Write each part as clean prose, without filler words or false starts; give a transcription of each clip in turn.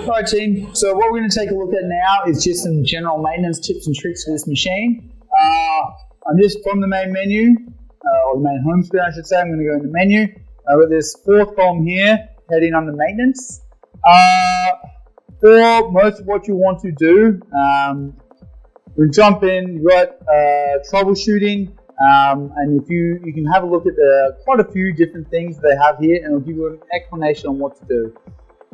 Alright team, so what we're going to take a look at now is just some general maintenance tips and tricks for this machine. I'm just from the main menu, or the main home screen I should say. I'm going to go into menu. I've got this fourth column here, heading under maintenance. For most of what you want to do, we'll jump in. You've got troubleshooting, and if you can have a look at quite a few different things they have here, and it'll give you an explanation on what to do.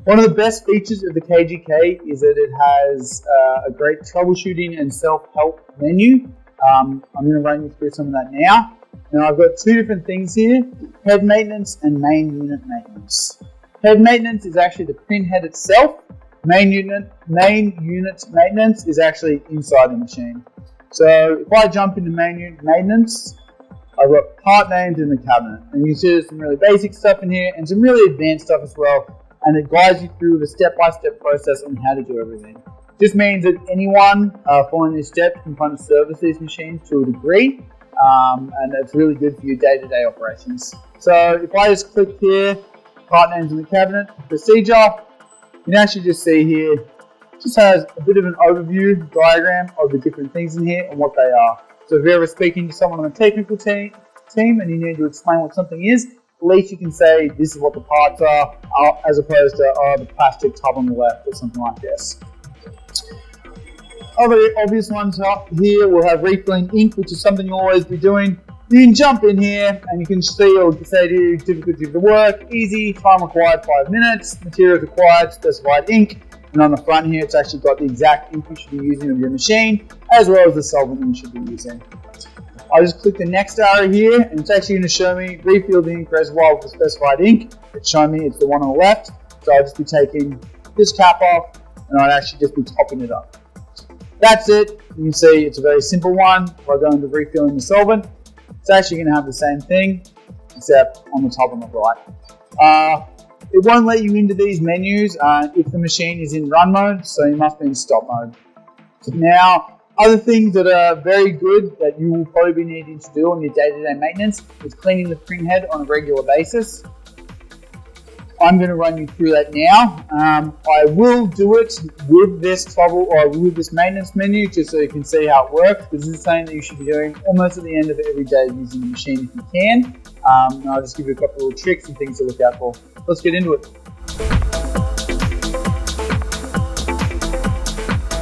One of the best features of the KGK is that it has a great troubleshooting and self-help menu. I'm going to run you through some of that now. Now I've got two different things here, head maintenance and main unit maintenance. Head maintenance is actually the print head itself. Main unit maintenance is actually inside the machine. So if I jump into main unit maintenance, I've got part names in the cabinet. And you see there's some really basic stuff in here and some really advanced stuff as well. And it guides you through the step-by-step process on how to do everything. This means that anyone following these steps can kind of service these machines to a degree, and it's really good for your day-to-day operations. So if I just click here, part names in the cabinet, procedure, you can actually just see here, it just has a bit of an overview diagram of the different things in here and what they are. So if you're ever speaking to someone on the technical team and you need to explain what something is, at least you can say this is what the parts are, as opposed to the plastic tub on the left or something like this. Other obvious ones up here, we'll have refilling ink, which is something you'll always be doing. You can jump in here and you can see or say to you, difficulty of the work, easy, time required 5 minutes, materials required, specified ink. And on the front here, it's actually got the exact ink you should be using on your machine, as well as the solvent you should be using. I'll just click the next arrow here, and it's actually going to show me refill the ink reservoir with the specified ink. It's showing me it's the one on the left, so I'll just be taking this cap off, and I'll actually just be topping it up. That's it. You can see it's a very simple one. If I go into refilling the solvent, it's actually going to have the same thing, except on the top and the right. It won't let you into these menus if the machine is in run mode, so you must be in stop mode. Now, other things that are very good that you will probably be needing to do on your day-to-day maintenance is cleaning the print head on a regular basis. I'm going to run you through that now. I will do it with this maintenance menu just so you can see how it works. This is something that you should be doing almost at the end of every day using the machine if you can. And I'll just give you a couple of little tricks and things to look out for. Let's get into it.